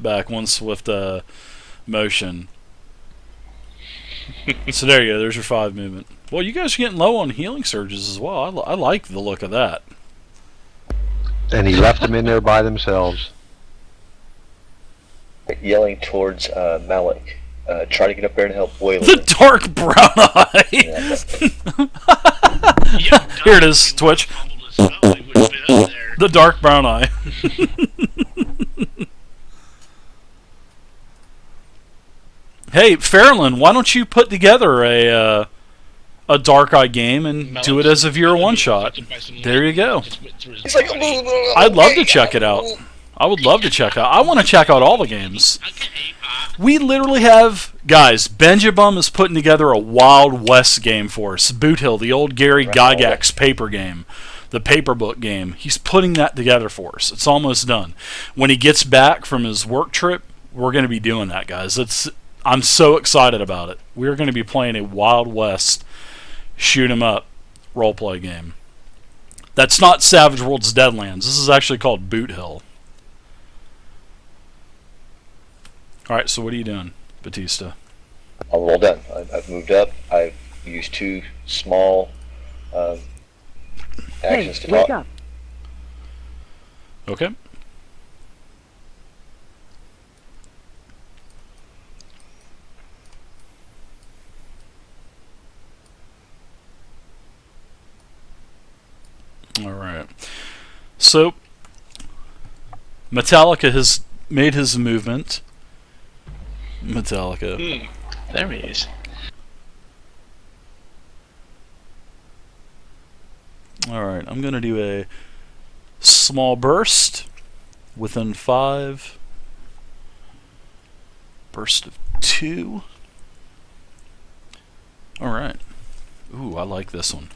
back, one swift motion. So there you go. There's your 5 movement. Well, you guys are getting low on healing surges as well. I like the look of that. And he left them in there by themselves. Yelling towards Malik. Try to get up there and help Boiler. The dark brown eye! Here it is, Twitch. The dark brown eye. Hey, Fairlin, why don't you put together a dark eye game and do it as a viewer one-shot? There you go. I'd love to check it out. I would love to check it out. I want to check out all the games. We literally have... Guys, Benjabum is putting together a Wild West game for us. Boot Hill, the old Gary Gygax paper game. The paper book game. He's putting that together for us. It's almost done. When he gets back from his work trip, we're going to be doing that, guys. I'm so excited about it. We're going to be playing a Wild West shoot 'em up roleplay game. That's not Savage Worlds Deadlands. This is actually called Boot Hill. Alright, so what are you doing, Batista? I'm all done. I've moved up. I've used 2 small actions to wake talk. up. Okay. Alright. So, Metallica has made his movement. Metallica. There he is. Alright, I'm going to do a small burst within 5. Burst of 2. Alright. Ooh, I like this one.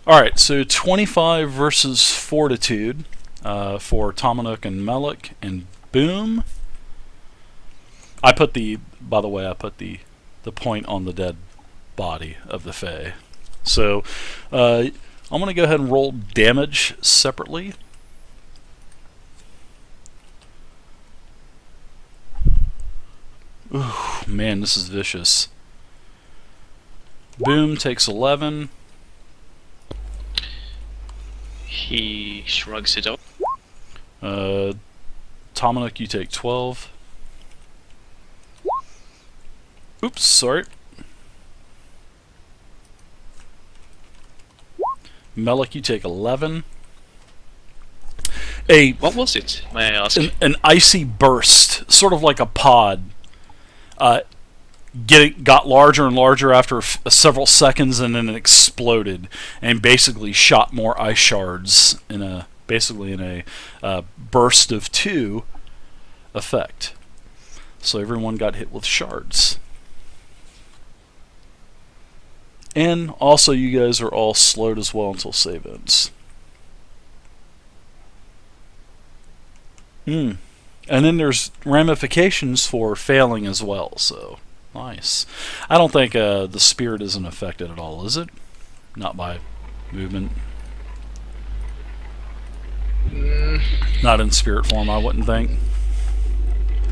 Alright, so 25 versus Fortitude for Tomanuk and Melik, and boom. I put the, by the way, I put the point on the dead body of the Fae. So, I'm going to go ahead and roll damage separately. Ooh, man, this is vicious. Boom takes 11. He shrugs it off. Tomanuk, you take 12. Oops, sorry. Melik, you take 11. What was it, may I ask? An icy burst, sort of like a pod, got larger and larger after several seconds, and then it exploded and basically shot more ice shards in a burst of 2 effect. So everyone got hit with shards. And also you guys are all slowed as well until save ends. And then there's ramifications for failing as well, so nice. I don't think the spirit isn't affected at all, is it? Not by movement. Not in spirit form, I wouldn't think.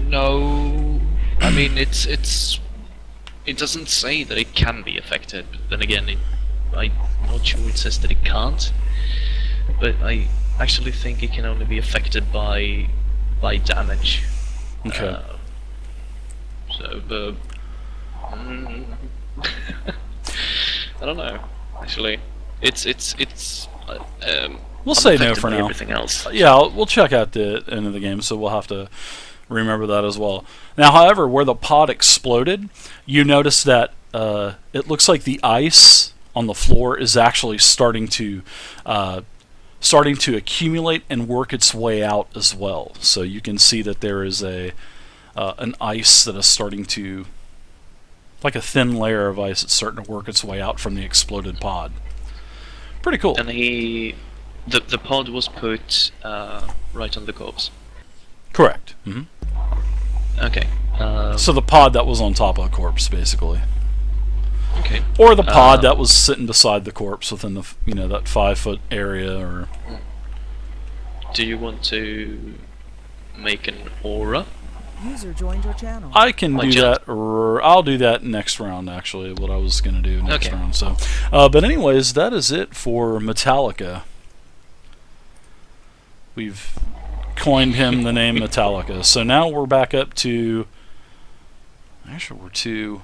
No, I mean it doesn't say that it can be affected, but then again, I'm not sure it says that it can't. But I actually think it can only be affected by damage. Okay. So, I don't know. Actually, it's we'll say no unaffected for by now. Everything else. Yeah, we'll check out the end of the game, so we'll have to remember that as well. Now, however, where the pod exploded, you notice that it looks like the ice on the floor is actually starting to accumulate and work its way out as well. So you can see that there is an ice that is starting to, like a thin layer of ice, it's starting to work its way out from the exploded pod. Pretty cool. And the pod was put right on the corpse. Correct. Mm-hmm. Okay. So the pod that was on top of the corpse, basically. Okay. Or the pod that was sitting beside the corpse within the that 5-foot area. Or do you want to make an aura? User joined your channel. I can do that. I'll do that next round. Actually, what I was going to do next round. So, but anyways, that is it for Metallica. We've coined him the name Metallica. So now we're back up to. Actually, we're to.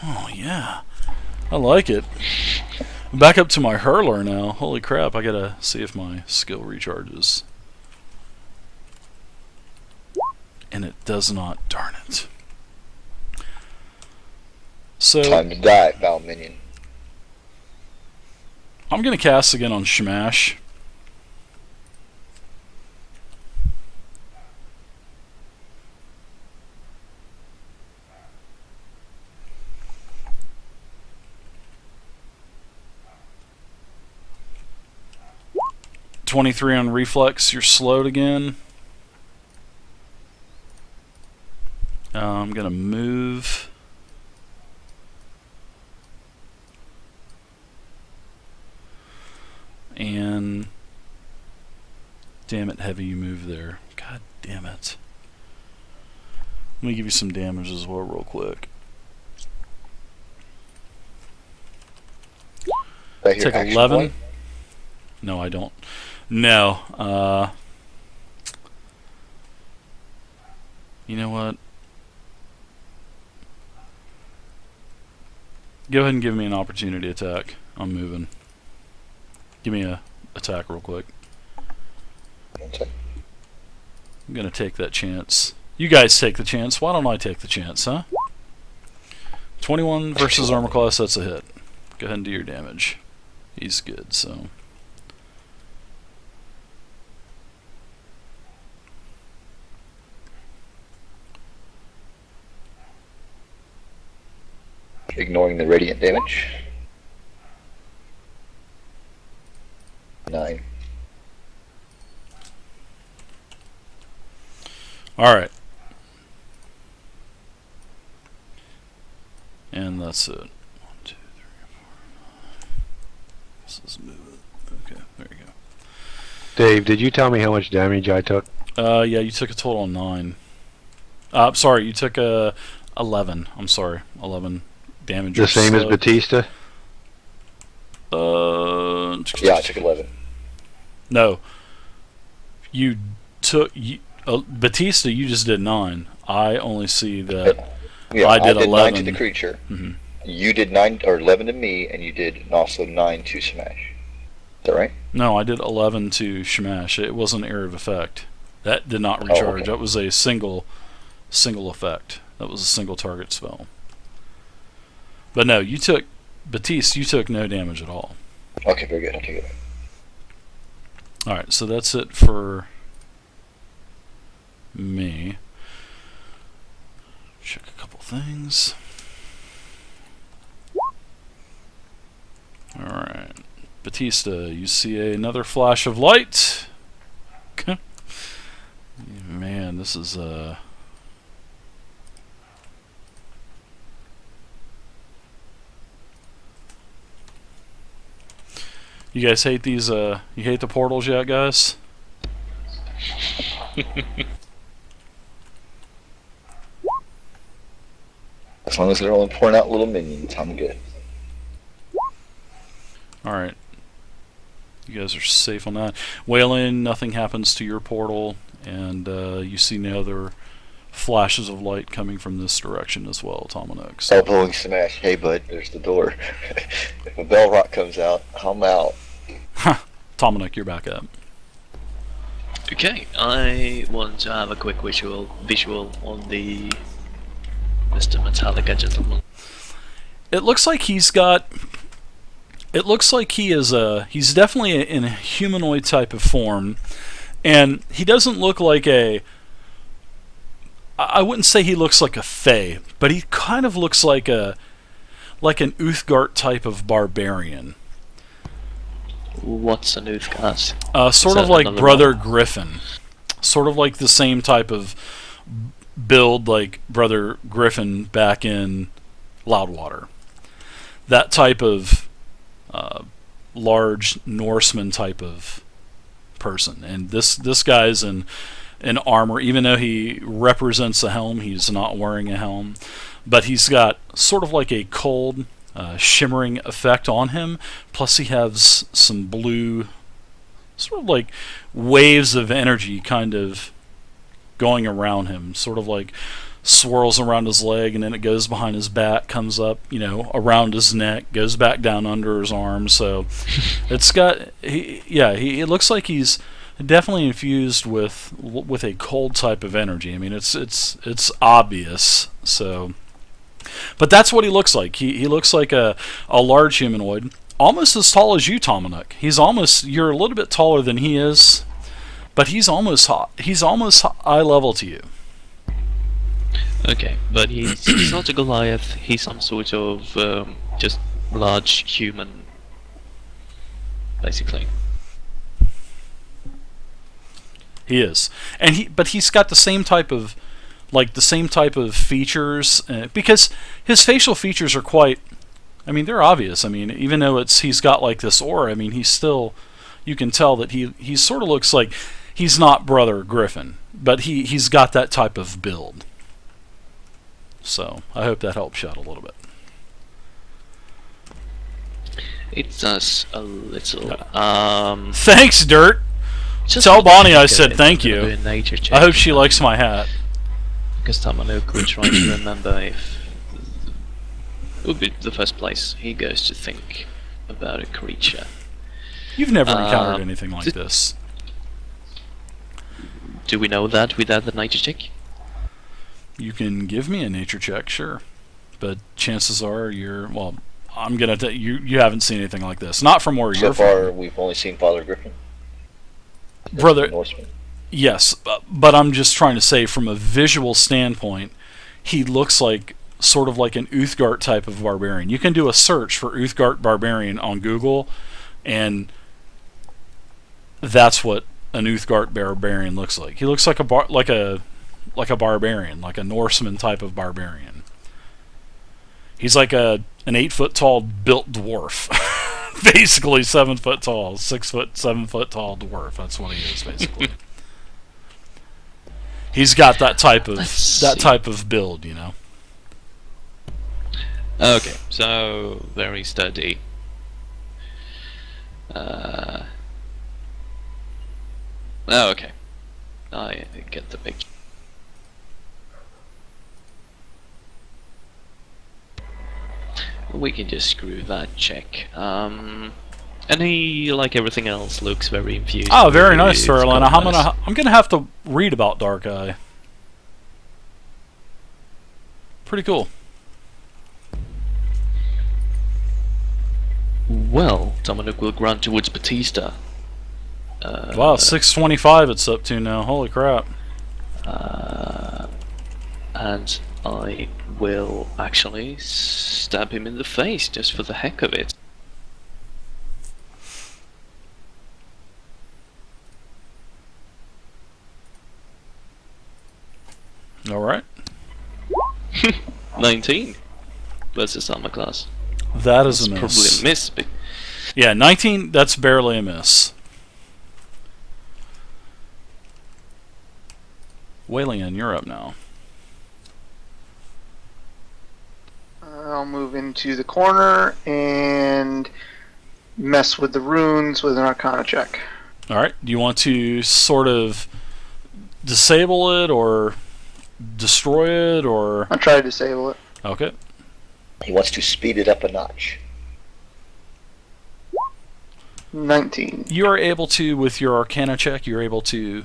Oh yeah, I like it. Back up to my hurler now. Holy crap! I gotta see if my skill recharges. And it does not. Darn it. So Time to die, Val Minion. I'm gonna cast again on Shmash. .23 on reflex. You're slowed again. I'm gonna move. And damn it, heavy, you move there. God damn it. Let me give you some damage as well real quick. Take 11. Point? No, I don't. No. You know what? Go ahead and give me an opportunity attack. I'm moving. Give me a attack real quick. Okay. I'm gonna take that chance. You guys take the chance. Why don't I take the chance, huh? 21 versus armor class. That's a hit. Go ahead and do your damage. He's good. So. Ignoring the radiant damage. 9. Alright. And that's it. 1, 2, 3, 4, 5. This is moving. Okay, there you go. Dave, did you tell me how much damage I took? Yeah, you took a total of 9. Sorry, you took 11. I'm sorry, 11 damage. The same as Batista? Yeah, I took 11. No. You took Batista. You just did 9. I only see that. Yeah, I did 11 9 to the creature. Mm-hmm. You did 9 or 11 to me, and you did also 9 to Smash. Is that right? No, I did 11 to Shmash. It wasn't an area of effect. That did not recharge. Oh, okay. That was a single effect. That was a single target spell. But no, you took Batiste. You took no damage at all. Okay, very good. I'll take it. All right, so that's it for me. Check a couple things. All right, Batista, you see another flash of light. Man, this is You guys hate these, you hate the portals yet, guys? As long as they're only pouring out little minions, I'm good. Alright. You guys are safe on that. Waylon, nothing happens to your portal, and you see no other flashes of light coming from this direction as well, Tomonok. Elbowing Smash. Hey, bud, there's the door. If a bell rock comes out, I'm out. Tomonok, you're back up. Okay, I want to have a quick visual on the Mr. Metallica gentleman. It looks like he's got. It looks like he is he's definitely in a humanoid type of form, and he doesn't look like a. I wouldn't say he looks like a fae, but he kind of looks like an Uthgard type of barbarian. What's an Uthgard? Sort of like Brother Griffin. Sort of like the same type of build like Brother Griffin back in Loudwater. that type of large Norseman type of person. And this guy's in armor, even though he represents a helm, he's not wearing a helm, but he's got sort of like a cold, shimmering effect on him. Plus, he has some blue, sort of like waves of energy kind of going around him, sort of like swirls around his leg, and then it goes behind his back, comes up, around his neck, goes back down under his arm. So it's got, it looks like he's definitely infused with a cold type of energy. I mean, it's obvious. So, but that's what he looks like. He looks like a large humanoid, almost as tall as you, Tomanuk. You're a little bit taller than he is, but he's almost eye level to you. Okay, but he's not a Goliath. He's some sort of just large human, basically. He is, but he's got the same type of features, because his facial features are quite. I mean, they're obvious. I mean, even though he's got like this aura. I mean, you can tell that he sort of looks like he's not Brother Griffin, but he's got that type of build. So I hope that helps you out a little bit. It does a little. Thanks, Dirt. Tell Bonnie I said thank you. I hope she likes my hat. Because Tamanuk will try to remember if it would be the first place he goes to think about a creature. You've never encountered anything like this. Do we know that without the nature check? You can give me a nature check, sure, but chances are I'm gonna you haven't seen anything like this. Not from where you're from. So far, we've only seen Father Griffin. Brother, yes, but I'm just trying to say, from a visual standpoint, he looks like sort of like an Uthgard type of barbarian. You can do a search for Uthgard barbarian on Google, and that's what an Uthgard barbarian looks like. He looks like a barbarian, like a Norseman type of barbarian. He's like an 8 foot tall built dwarf. Basically 7 foot tall, 6 foot, 7 foot tall dwarf. That's what he is, basically. He's got that type of build, Okay, so very sturdy. Okay, I get the picture. We can just screw that check. And he, like everything else, looks very infused. Oh, very nice, Fairlina. I'm gonna have to read about Dark Eye. Pretty cool. Well, Dominic will grunt towards Batista. Wow, 625 it's up to now. Holy crap. And I will actually stab him in the face just for the heck of it. Alright. 19 versus armor class. That is a miss. Probably a miss, but yeah, 19, that's barely a miss. Waylian, you're up now. I'll move into the corner and mess with the runes with an Arcana check. Alright, do you want to sort of disable it or destroy it, or... I'll try to disable it. Okay. He wants to speed it up a notch. 19. You are able to, with your Arcana check, you're able to,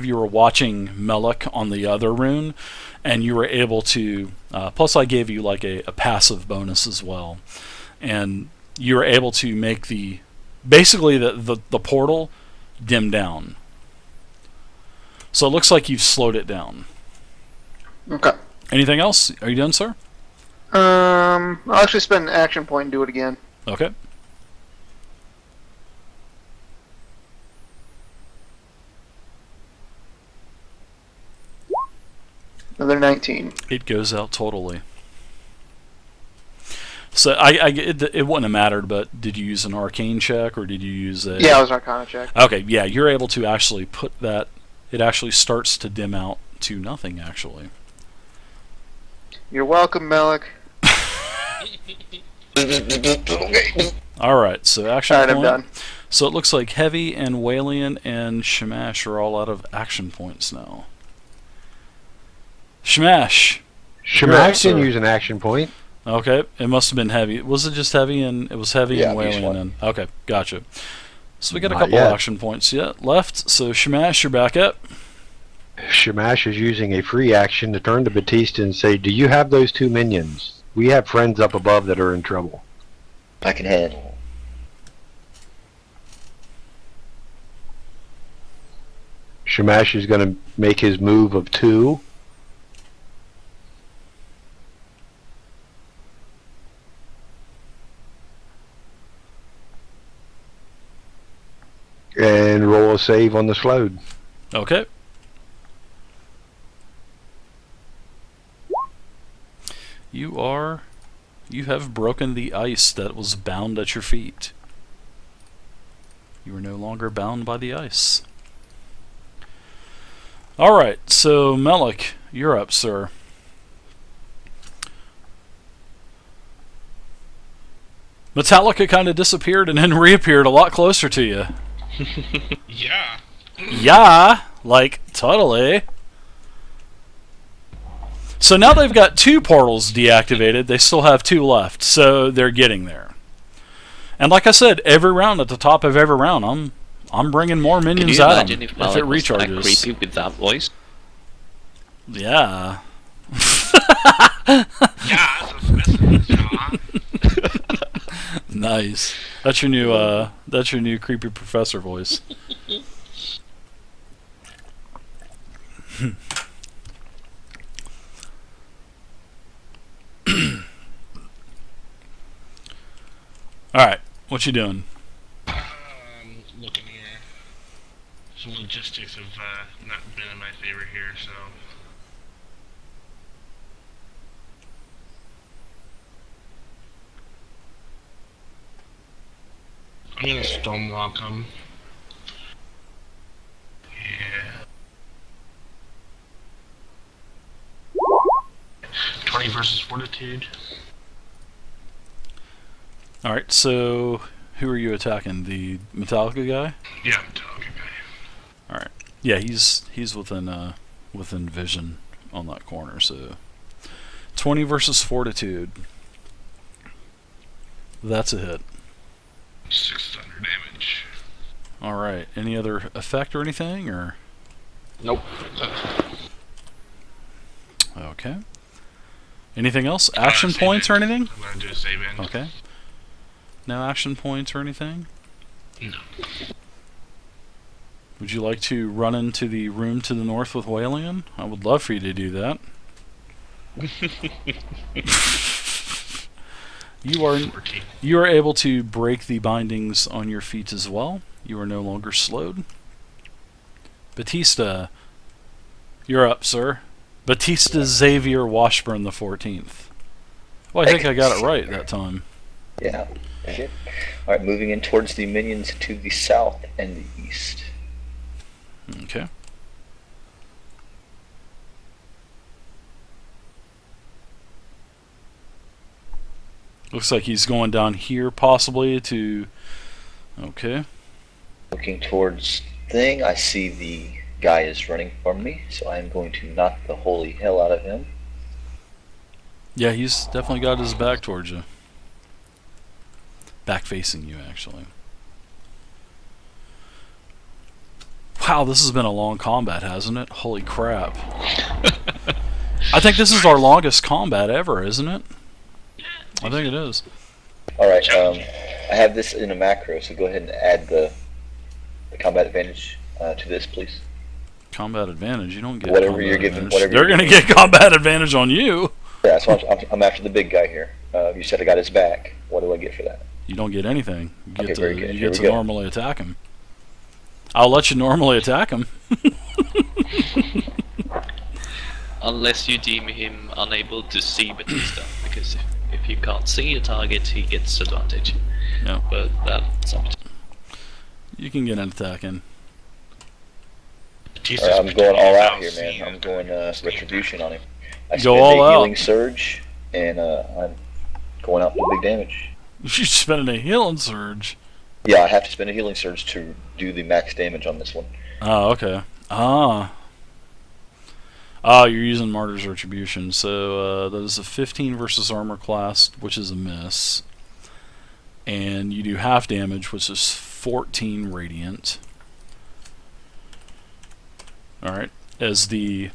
you were watching Melek on the other rune, and you were able to, plus I gave you like a passive bonus as well, and you were able to make basically the portal dim down. So it looks like you've slowed it down. Okay. Anything else? Are you done, sir? I'll actually spend an action point and do it again. Okay. Another 19. It goes out totally. So it wouldn't have mattered, but did you use an arcane check or did you use a? Yeah, it was an Arcana check. Okay, yeah, you're able to actually put that. It actually starts to dim out to nothing. Actually. You're welcome, Melik. All right, so action Alright, point. I'm done. So it looks like Heavy and Walian and Shamash are all out of action points now. Shamash. Shamash sir. didn't use an action point. Okay, it must have been Heavy. Was it just Heavy and it was Heavy Yeah, and each Walian one. then? Okay, gotcha. So we got a Not couple yet. action points yet left. So Shamash, you're back up. Shamash is using a free action to turn to Batista and say, "Do you have those 2 minions? We have friends up above that are in trouble." I can handle. Shamash is going to make his move of 2. And roll a save on the slowed. Okay. You have broken the ice that was bound at your feet. You are no longer bound by the ice. Alright, so Melik, you're up, sir. Metallica kind of disappeared and then reappeared a lot closer to you. Yeah. Yeah, like, totally. So now they've got 2 portals deactivated. They still have 2 left, so they're getting there. And like I said, every round at the top of every round, I'm bringing more Can minions you at imagine them if if Malik it was that recharges. creepy with that voice? Yeah. Yeah, so Nice. That's your new creepy professor voice. All right, what you doing? looking here. Some logistics have not been in my favor here, so. I'm gonna stonewalk him. Yeah. 20 versus Fortitude. All right, so who are you attacking? The Metallica guy? Yeah, I'm talking guy. All right. Yeah, he's within vision on that corner. So 20 versus Fortitude. That's a hit. 600 damage. All right. Any other effect or anything, or? Nope. Okay. Anything else? Action points or anything? I'm gonna do a save in. Okay. No action points or anything? No. Would you like to run into the room to the north with Walian? I would love for you to do that. You are able to break the bindings on your feet as well. You are no longer slowed. Batista, you're up, sir. Batista Xavier Washburn the 14th. Well, I think I got it right that time. Yeah. Okay. Alright, moving in towards the minions to the south and the east. Okay. Looks like he's going down here possibly to... Okay. Looking towards thing, I see the guy is running from me, so I'm going to knock the holy hell out of him. Yeah, he's definitely got his back towards you. Back facing you, actually. Wow, this has been a long combat, hasn't it? Holy crap. I think this is our longest combat ever, isn't it? I think it is. Alright, I have this in a macro, so go ahead and add the combat advantage to this, please. Combat advantage? You don't get Whatever combat you're given, advantage. whatever They're you're going to get combat advantage on you. Yeah, so I'm after the big guy here. You said I got his back. What do I get for that? You don't get anything. You Okay, get very to, good. you Here get we to go. normally attack him. I'll let you normally attack him. Unless you deem him unable to see Batista, because if If you can't see a target, he gets advantage. Yeah. But that's up to You can get an attack in. Alright, I'm going all out here, man. I'm going retribution on him. I Go spend all a out. healing surge, and I'm going out for big damage. You're spending a healing surge. Yeah, I have to spend a healing surge to do the max damage on this one. Oh, okay. You're using Martyr's Retribution. So that is a 15 versus armor class, which is a miss. And you do half damage, which is 14 radiant. Alright. As the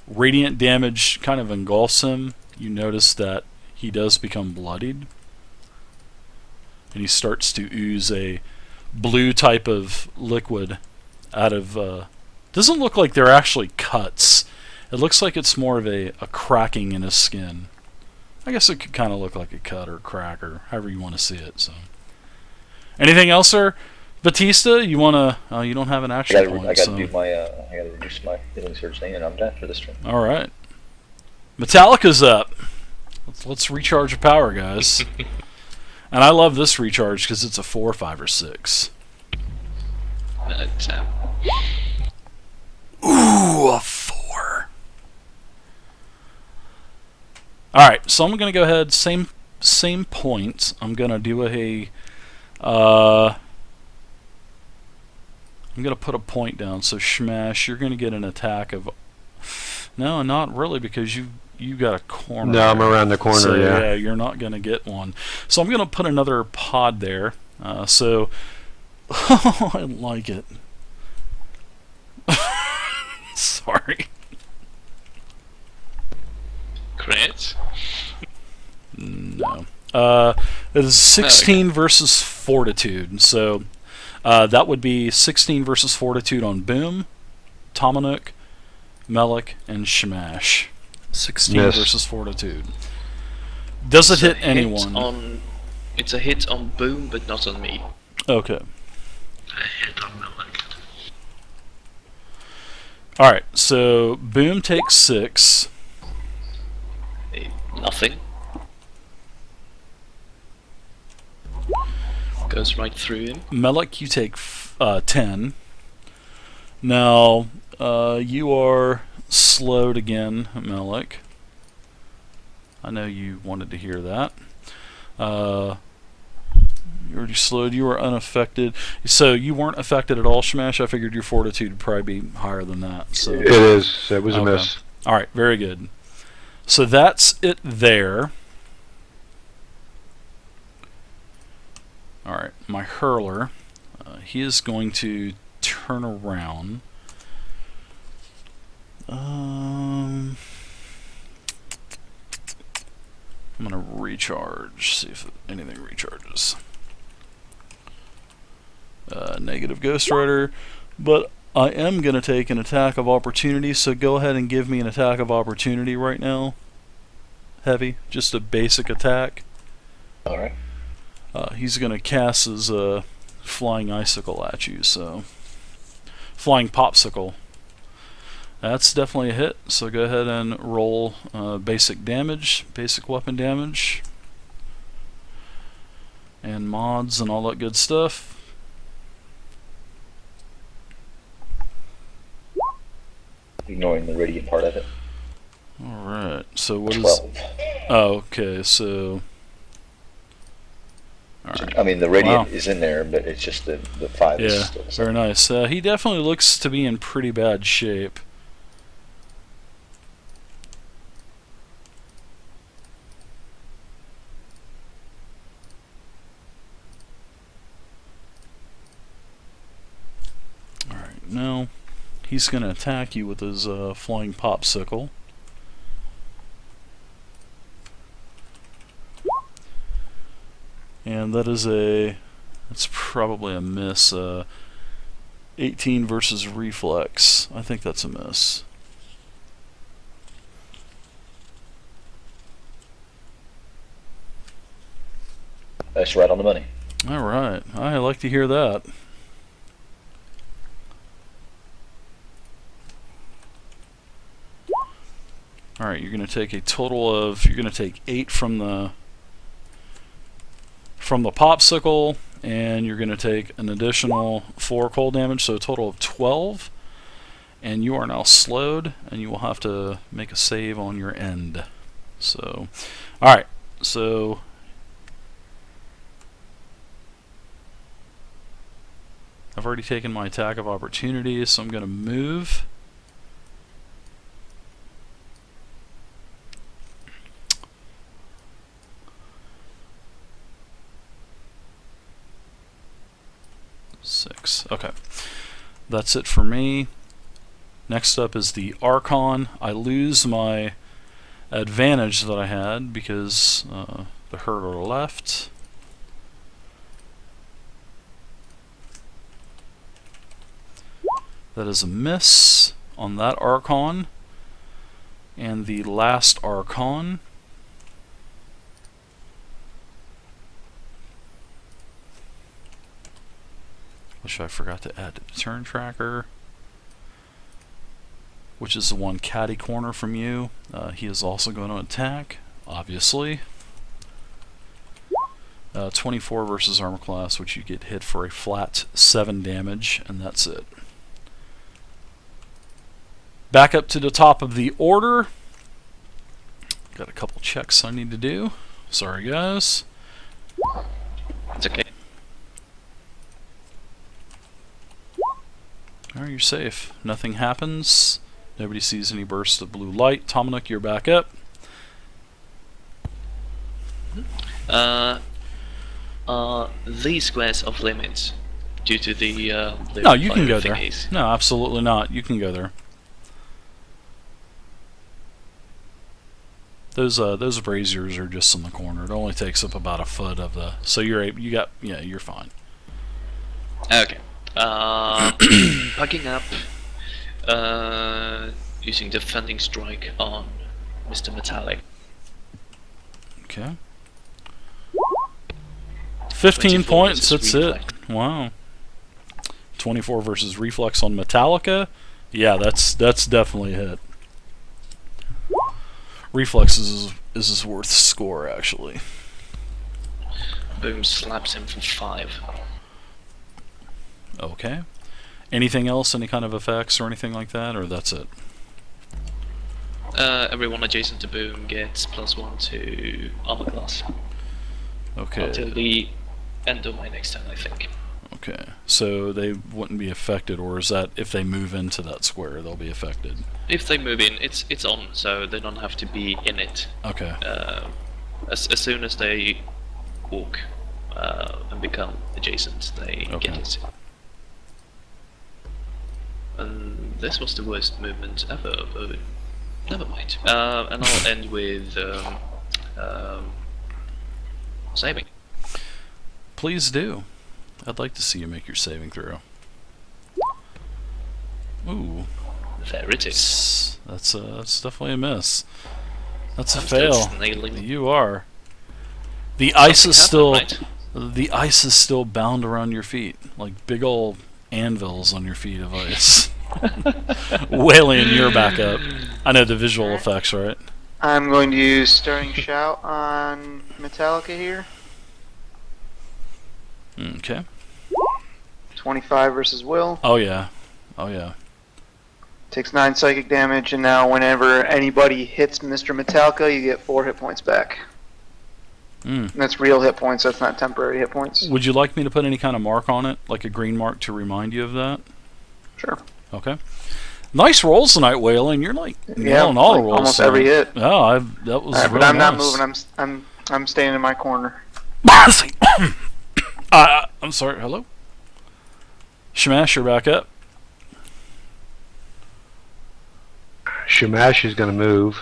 radiant damage kind of engulfs him, you notice that he does become bloodied. And he starts to ooze a blue type of liquid out of... doesn't look like they're actually cuts. It looks like it's more of a cracking in his skin. I guess it could kind of look like a cut or a crack or however you want to see it. So, anything else, sir? Batista, you want to... you don't have an action point. I gotta do my... I gotta reduce my healing surge thing, and I'm done for this turn. Alright. Metallica's up. Let's recharge your power, guys. And I love this recharge because it's a 4, 5, or 6. Ooh, a 4. Alright, so I'm going to go ahead, same points. I'm going to do I'm going to put a point down. So Shmash, you're going to get an attack of... No, not really, because you got a corner. No, I'm around the corner, so, yeah. you're not going to get one. So I'm going to put another pod there. So... I like it. Sorry. crit. No. It is 16 versus Fortitude. So that would be 16 versus Fortitude on Boom, Tomanuk, Melik, and Shmash. 16 Miss. versus Fortitude. Does it hit anyone? It's a hit on Boom, but not on me. Okay. A hit on Melik. Alright, so Boom takes 6. Nothing. Goes right through him. Melik, you take 10. Now, you are slowed again, Melik. I know you wanted to hear that. You already slowed. You were unaffected. So you weren't affected at all, Shmash? I figured your Fortitude would probably be higher than that. So It is. It was a Okay. miss. Alright, very good. So that's it there. Alright, my hurler. He is going to turn around. I'm going to recharge. See if anything recharges. Negative Ghost Rider. But I am going to take an attack of opportunity, so go ahead and give me an attack of opportunity right now. Heavy. Just a basic attack. Alright. He's going to cast his flying icicle at you, so... Flying popsicle. That's definitely a hit, so go ahead and roll basic damage, basic weapon damage. And mods and all that good stuff. Ignoring the radiant part of it. Alright, so what is... 12. Oh, okay, so... Alright. I mean, the radiant Wow. is in there, but it's just the 5 is Yeah, still the same. very nice. He definitely looks to be in pretty bad shape. Alright, now he's going to attack you with his flying popsicle. And that is that's probably a miss. 18 versus reflex. I think that's a miss. That's right on the money. Alright, I like to hear that. Alright, you're going to take a total of... You're going to take 8 from the from the popsicle, and you're going to take an additional 4 cold damage, so a total of 12. And you are now slowed, and you will have to make a save on your end. So, alright, so I've already taken my attack of opportunity, so I'm going to move. Six. Okay. That's it for me. Next up is the Archon. I lose my advantage that I had because the hurdler left. That is a miss on that Archon. And the last Archon. Which I forgot to add to the turn tracker. Which is the one catty corner from you. He is also going to attack, obviously. 24 versus armor class, which you get hit for a flat 7 damage, and that's it. Back up to the top of the order. Got a couple checks I need to do. Sorry, guys. It's okay. Alright, you're safe. Nothing happens. Nobody sees any bursts of blue light. Tomanuk, you're back up. These squares off limits due to the No, you can go there. thingies. No, absolutely not. You can go there. Those braziers are just in the corner. It only takes up about a foot of the. So you're you're fine. Okay. Bugging up. Using defending strike on Mr. Metallic. Okay. 15 points. That's reflex. it. Wow. 24 versus reflex on Metallica. Yeah, that's definitely a hit. Reflex is worth score, actually. Boom slaps him for 5. Okay. Anything else? Any kind of effects or anything like that, or that's it? Everyone adjacent to Boom gets +1 to armor class. Okay. Until the end of my next turn, I think. Okay. So they wouldn't be affected, or is that if they move into that square, they'll be affected? If they move in, it's on, so they don't have to be in it. Okay. As soon as they walk and become adjacent, they Okay. get it. And this was the worst movement ever, but never mind. And I'll end with saving. Please do. I'd like to see you make your saving throw. Ooh. There it is. That's definitely a miss. That's a I'm still fail. snailing. You are. The ice is still Right? the ice is still bound around your feet, like big old anvils on your feet of ice. Wailing, you're back up. I know the visual effects, right? I'm going to use Stirring Shout on Metallica here. Okay. 25 versus Will. Oh yeah. Oh yeah. Takes 9 psychic damage, and now whenever anybody hits Mr. Metallica, you get 4 hit points back. And that's real hit points, that's not temporary hit points. Would you like me to put any kind of mark on it, like a green mark to remind you of that? Sure. Okay. Nice rolls tonight, Waylon. You're like nailing all the rolls. Almost every hit. Oh, that was Alright, really but I'm not nice. moving, I'm staying in my corner. I'm sorry, hello? Shamash, you're back up. Shamash is going to move.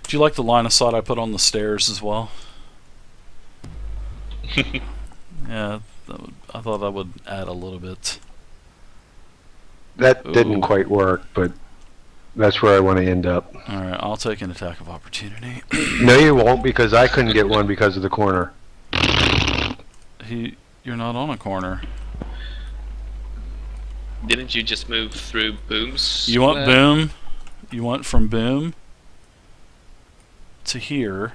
Do you like the line of sight I put on the stairs as well? Yeah, I thought that would add a little bit. That Ooh. didn't quite work, but that's where I want to end up. Alright, I'll take an attack of opportunity. No, you won't, because I couldn't get one because of the corner. You're not on a corner. Didn't you just move through Boom's? You want Boom? You want from Boom to here.